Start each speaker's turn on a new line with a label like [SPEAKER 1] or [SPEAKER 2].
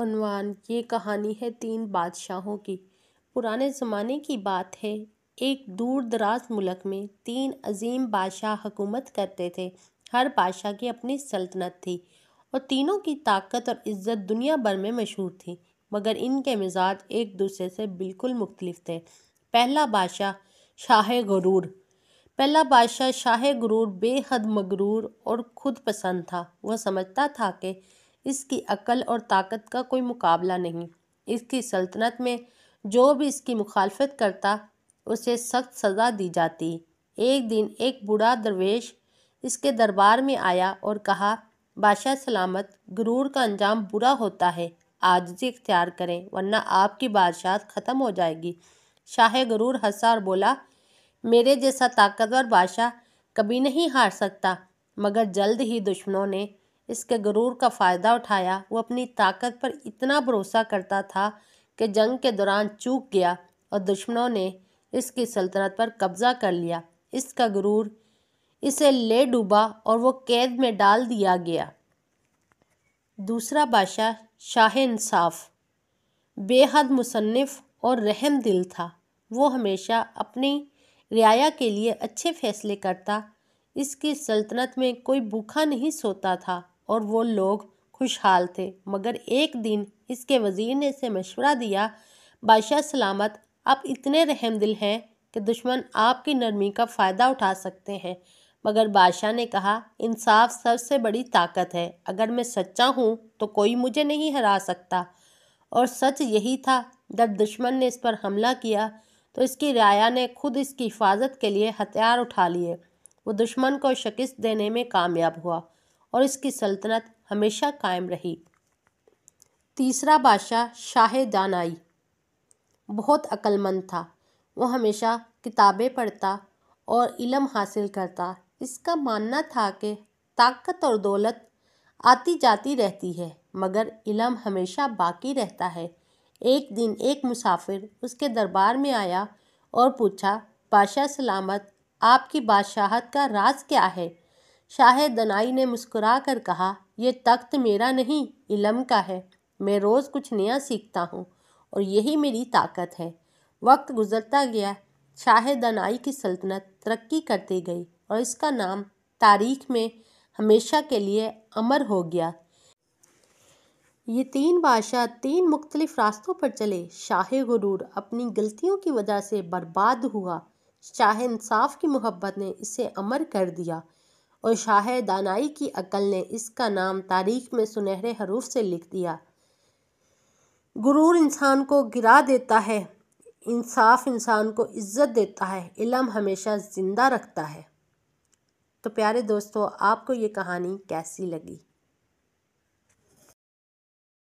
[SPEAKER 1] عنوان: یہ کہانی ہے 3 بادشاہوں کی۔ پرانے زمانے کی بات ہے، ایک دور دراز ملک میں 3 عظیم بادشاہ حکومت کرتے تھے۔ ہر بادشاہ کی اپنی سلطنت تھی اور تینوں کی طاقت اور عزت دنیا بھر میں مشہور تھی، مگر ان کے مزاج ایک دوسرے سے بالکل مختلف تھے۔ پہلا بادشاہ شاہ غرور بے حد مغرور اور خود پسند تھا۔ وہ سمجھتا تھا کہ اس کی عقل اور طاقت کا کوئی مقابلہ نہیں۔ اس کی سلطنت میں جو بھی اس کی مخالفت کرتا اسے سخت سزا دی جاتی۔ ایک دن ایک بوڑھا درویش اس کے دربار میں آیا اور کہا، بادشاہ سلامت، غرور کا انجام برا ہوتا ہے، عاجزی اختیار کریں ورنہ آپ کی بادشاہت ختم ہو جائے گی۔ شاہ غرور ہنسا اور بولا، میرے جیسا طاقتور بادشاہ کبھی نہیں ہار سکتا۔ مگر جلد ہی دشمنوں نے اس کے غرور کا فائدہ اٹھایا۔ وہ اپنی طاقت پر اتنا بھروسہ کرتا تھا کہ جنگ کے دوران چوک گیا اور دشمنوں نے اس کی سلطنت پر قبضہ کر لیا۔ اس کا غرور اسے لے ڈوبا اور وہ قید میں ڈال دیا گیا۔ دوسرا بادشاہ شاہ انصاف بے حد مصنف اور رحم دل تھا۔ وہ ہمیشہ اپنی رعایا کے لیے اچھے فیصلے کرتا۔ اس کی سلطنت میں کوئی بھوکا نہیں سوتا تھا اور وہ لوگ خوشحال تھے۔ مگر ایک دن اس کے وزیر نے اسے مشورہ دیا، بادشاہ سلامت، آپ اتنے رحم دل ہیں کہ دشمن آپ کی نرمی کا فائدہ اٹھا سکتے ہیں۔ مگر بادشاہ نے کہا، انصاف سب سے بڑی طاقت ہے، اگر میں سچا ہوں تو کوئی مجھے نہیں ہرا سکتا۔ اور سچ یہی تھا۔ جب دشمن نے اس پر حملہ کیا تو اس کی رعایا نے خود اس کی حفاظت کے لیے ہتھیار اٹھا لیے۔ وہ دشمن کو شکست دینے میں کامیاب ہوا اور اس کی سلطنت ہمیشہ قائم رہی۔ تیسرا بادشاہ شاہ دانائی بہت عقل مند تھا۔ وہ ہمیشہ کتابیں پڑھتا اور علم حاصل کرتا۔ اس کا ماننا تھا کہ طاقت اور دولت آتی جاتی رہتی ہے مگر علم ہمیشہ باقی رہتا ہے۔ ایک دن ایک مسافر اس کے دربار میں آیا اور پوچھا، بادشاہ سلامت، آپ کی بادشاہت کا راز کیا ہے؟ شاہ دانائی نے مسکرا کر کہا، یہ تخت میرا نہیں، علم کا ہے۔ میں روز کچھ نیا سیکھتا ہوں اور یہی میری طاقت ہے۔ وقت گزرتا گیا، شاہ دانائی کی سلطنت ترقی کرتی گئی اور اس کا نام تاریخ میں ہمیشہ کے لیے امر ہو گیا۔ یہ 3 بادشاہ 3 مختلف راستوں پر چلے۔ شاہ غرور اپنی غلطیوں کی وجہ سے برباد ہوا، شاہ انصاف کی محبت نے اسے امر کر دیا اور شاہ دانائی کی عقل نے اس کا نام تاریخ میں سنہرے حروف سے لکھ دیا۔ غرور انسان کو گرا دیتا ہے، انصاف انسان کو عزت دیتا ہے، علم ہمیشہ زندہ رکھتا ہے۔ تو پیارے دوستو، آپ کو یہ کہانی کیسی لگی؟